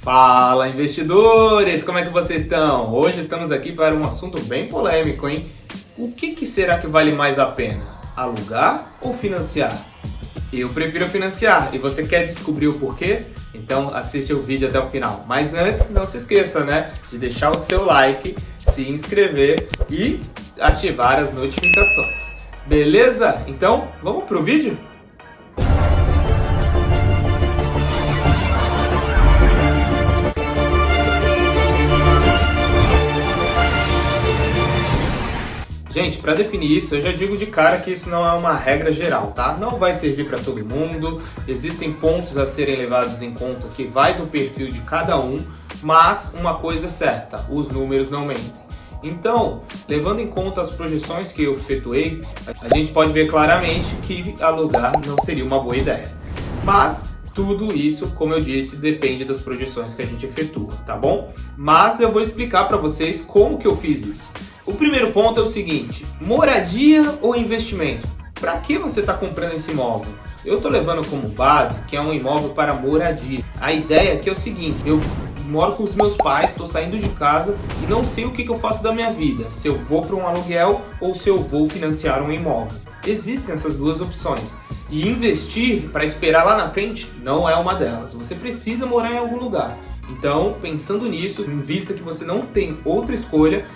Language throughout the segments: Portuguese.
Fala, investidores! Como é que vocês estão? Hoje estamos aqui para um assunto bem polêmico, hein? O que será que vale mais a pena? Alugar ou financiar? Eu prefiro financiar. E você quer descobrir o porquê? Então assiste o vídeo até o final. Mas antes, não se esqueça, né? De deixar o seu like, se inscrever e ativar as notificações. Beleza? Então, vamos pro vídeo? Gente, para definir isso, eu já digo de cara que isso não é uma regra geral, tá? Não vai servir para todo mundo, existem pontos a serem levados em conta que vai do perfil de cada um, mas uma coisa é certa, os números não mentem. Então, levando em conta as projeções que eu efetuei, a gente pode ver claramente que alugar não seria uma boa ideia. Mas tudo isso, como eu disse, depende das projeções que a gente efetua, tá bom? Mas eu vou explicar para vocês como que eu fiz isso. O primeiro ponto é o seguinte: moradia ou investimento? Para que você está comprando esse imóvel? Eu estou levando como base que é um imóvel para moradia. A ideia aqui é o seguinte: eu moro com os meus pais, estou saindo de casa e não sei o que eu faço da minha vida, se eu vou para um aluguel ou se eu vou financiar um imóvel. Existem essas duas opções. E investir para esperar lá na frente não é uma delas. Você precisa morar em algum lugar. Então, pensando nisso, em vista que você não tem outra escolha,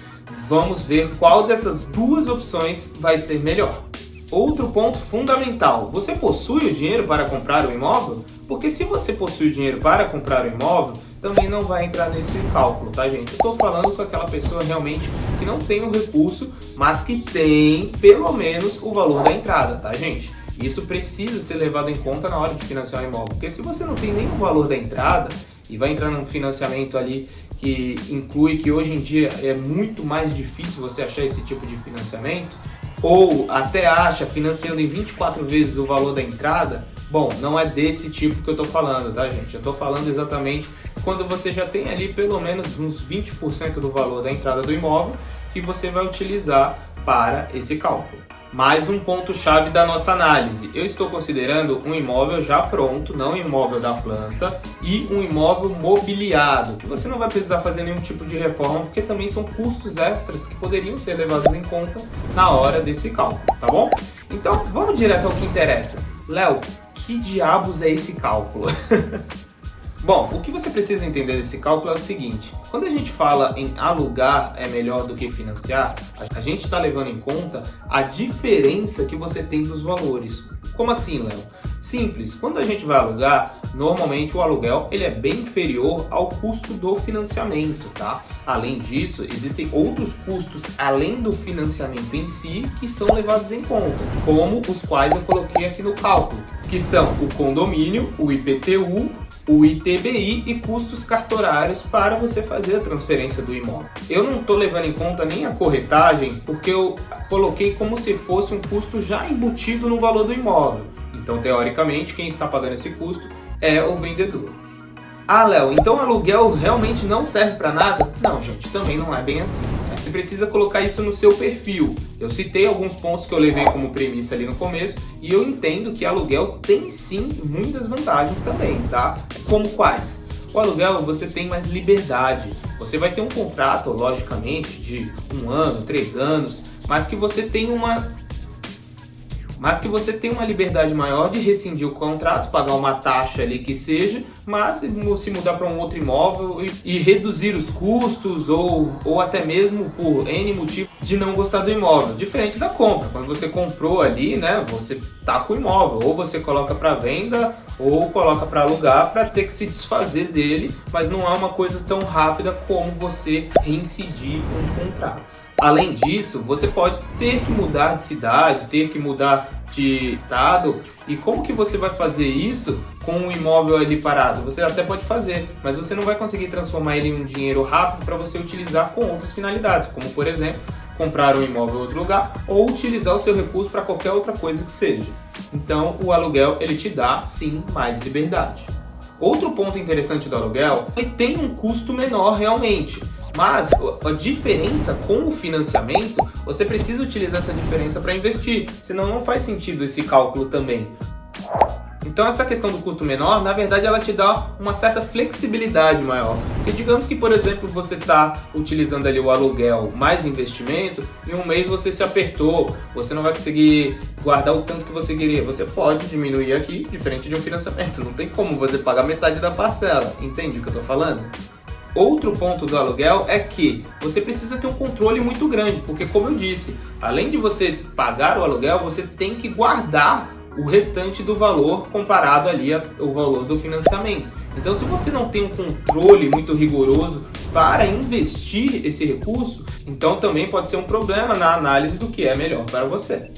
vamos ver qual dessas duas opções vai ser melhor. Outro ponto fundamental: você possui o dinheiro para comprar o imóvel? Porque se você possui o dinheiro para comprar o imóvel, também não vai entrar nesse cálculo, tá, gente? Eu estou falando com aquela pessoa realmente que não tem o recurso, mas que tem pelo menos o valor da entrada, tá, gente? Isso precisa ser levado em conta na hora de financiar um imóvel, porque se você não tem nem o valor da entrada e vai entrar num financiamento ali que inclui que hoje em dia é muito mais difícil você achar esse tipo de financiamento, ou até acha financiando em 24 vezes o valor da entrada, bom, não é desse tipo que eu tô falando, tá, gente? Eu tô falando exatamente quando você já tem ali pelo menos uns 20% do valor da entrada do imóvel que você vai utilizar para esse cálculo. Mais um ponto-chave da nossa análise: eu estou considerando um imóvel já pronto, não um imóvel da planta, e um imóvel mobiliado, que você não vai precisar fazer nenhum tipo de reforma, porque também são custos extras que poderiam ser levados em conta na hora desse cálculo, tá bom? Então, vamos direto ao que interessa. Léo, que diabos é esse cálculo? Bom, o que você precisa entender desse cálculo é o seguinte: quando a gente fala em alugar é melhor do que financiar, a gente está levando em conta a diferença que você tem dos valores. Como assim, Léo? Simples, quando a gente vai alugar, normalmente o aluguel ele é bem inferior ao custo do financiamento, tá? Além disso, existem outros custos além do financiamento em si que são levados em conta, como os quais eu coloquei aqui no cálculo, que são o condomínio, o IPTU, o ITBI e custos cartorários para você fazer a transferência do imóvel. Eu não estou levando em conta nem a corretagem, porque eu coloquei como se fosse um custo já embutido no valor do imóvel. Então, teoricamente, quem está pagando esse custo é o vendedor. Ah, Léo, então o aluguel realmente não serve para nada? Não, gente, também não é bem assim, né? Você precisa colocar isso no seu perfil. Eu citei alguns pontos que eu levei como premissa ali no começo e eu entendo que aluguel tem sim muitas vantagens também, tá? Como quais? O aluguel você tem mais liberdade. Você vai ter um contrato, logicamente, de 1 ano, 3 anos, mas que você tem uma liberdade maior de rescindir o contrato, pagar uma taxa ali que seja, mas se mudar para um outro imóvel e reduzir os custos ou até mesmo por N motivo de não gostar do imóvel. Diferente da compra, quando você comprou ali, né, você tá com o imóvel, ou você coloca para venda ou coloca para alugar para ter que se desfazer dele, mas não é uma coisa tão rápida como você reincidir um contrato. Além disso, você pode ter que mudar de cidade, ter que mudar de estado. E como que você vai fazer isso com um imóvel ali parado? Você até pode fazer, mas você não vai conseguir transformar ele em um dinheiro rápido para você utilizar com outras finalidades, como por exemplo, comprar um imóvel em outro lugar ou utilizar o seu recurso para qualquer outra coisa que seja. Então, o aluguel ele te dá sim mais liberdade. Outro ponto interessante do aluguel, ele tem um custo menor realmente. Mas a diferença com o financiamento, você precisa utilizar essa diferença para investir, senão não faz sentido esse cálculo também. Então essa questão do custo menor, na verdade, ela te dá uma certa flexibilidade maior. Porque digamos que, por exemplo, você está utilizando ali o aluguel mais investimento, em um mês você se apertou, você não vai conseguir guardar o tanto que você queria. Você pode diminuir aqui, diferente de um financiamento. Não tem como você pagar metade da parcela. Entende o que eu estou falando? Outro ponto do aluguel é que você precisa ter um controle muito grande, porque como eu disse, além de você pagar o aluguel, você tem que guardar o restante do valor comparado ali ao valor do financiamento. Então, se você não tem um controle muito rigoroso para investir esse recurso, então também pode ser um problema na análise do que é melhor para você.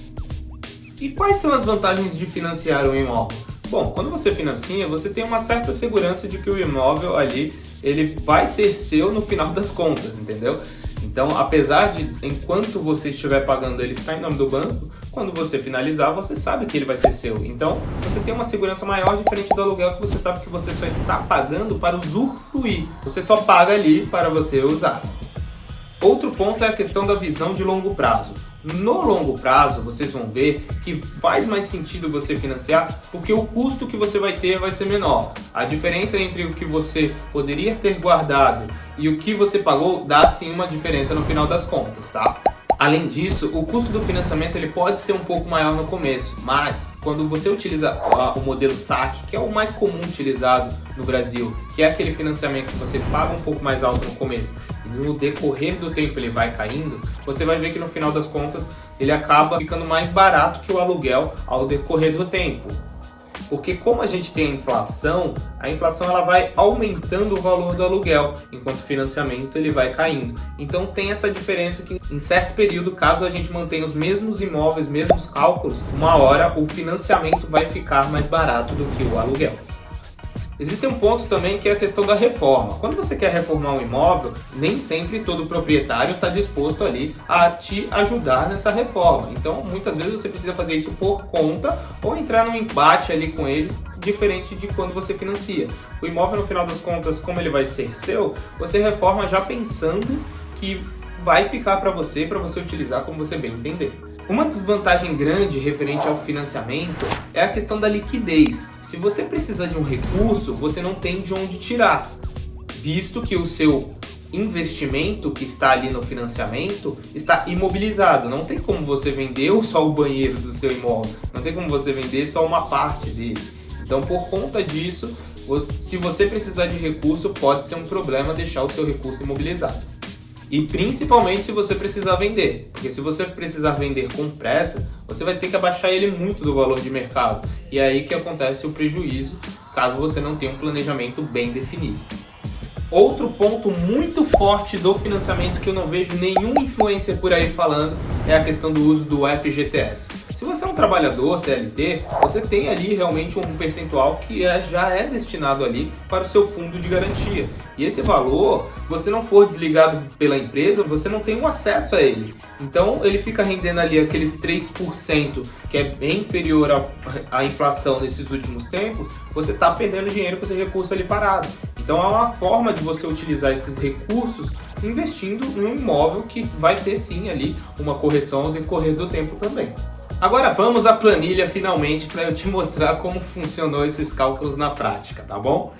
E quais são as vantagens de financiar um imóvel? Bom, quando você financia, você tem uma certa segurança de que o imóvel ali ele vai ser seu no final das contas, entendeu? Então, apesar de, enquanto você estiver pagando, ele está em nome do banco, quando você finalizar, você sabe que ele vai ser seu. Então, você tem uma segurança maior diferente do aluguel, que você sabe que você só está pagando para usufruir. Você só paga ali para você usar. Outro ponto é a questão da visão de longo prazo. No longo prazo, vocês vão ver que faz mais sentido você financiar porque o custo que você vai ter vai ser menor. A diferença entre o que você poderia ter guardado e o que você pagou dá sim uma diferença no final das contas, tá? Além disso, o custo do financiamento ele pode ser um pouco maior no começo, mas quando você utiliza o modelo saque, que é o mais comum utilizado no Brasil, que é aquele financiamento que você paga um pouco mais alto no começo e no decorrer do tempo ele vai caindo, você vai ver que no final das contas ele acaba ficando mais barato que o aluguel ao decorrer do tempo. Porque como a gente tem a inflação ela vai aumentando o valor do aluguel, enquanto o financiamento ele vai caindo. Então tem essa diferença que em certo período, caso a gente mantenha os mesmos imóveis, mesmos cálculos, uma hora o financiamento vai ficar mais barato do que o aluguel. Existe um ponto também que é a questão da reforma. Quando você quer reformar um imóvel, nem sempre todo proprietário está disposto ali a te ajudar nessa reforma. Então, muitas vezes você precisa fazer isso por conta ou entrar num embate ali com ele, diferente de quando você financia. O imóvel, no final das contas, como ele vai ser seu, você reforma já pensando que vai ficar para você utilizar como você bem entender. Uma desvantagem grande referente ao financiamento é a questão da liquidez. Se você precisa de um recurso, você não tem de onde tirar, visto que o seu investimento que está ali no financiamento está imobilizado. Não tem como você vender só o banheiro do seu imóvel, não tem como você vender só uma parte dele. Então, por conta disso, se você precisar de recurso, pode ser um problema deixar o seu recurso imobilizado. E principalmente se você precisar vender, porque se você precisar vender com pressa, você vai ter que abaixar ele muito do valor de mercado. E é aí que acontece o prejuízo, caso você não tenha um planejamento bem definido. Outro ponto muito forte do financiamento que eu não vejo nenhum influencer por aí falando é a questão do uso do FGTS. Se você é um trabalhador CLT, você tem ali realmente um percentual que já é destinado ali para o seu fundo de garantia. E esse valor, se você não for desligado pela empresa, você não tem um acesso a ele. Então ele fica rendendo ali aqueles 3%, que é bem inferior à inflação nesses últimos tempos, você está perdendo dinheiro com esse recurso ali parado. Então é uma forma de você utilizar esses recursos investindo em um imóvel que vai ter sim ali uma correção ao decorrer do tempo também. Agora vamos à planilha finalmente para eu te mostrar como funcionou esses cálculos na prática, tá bom?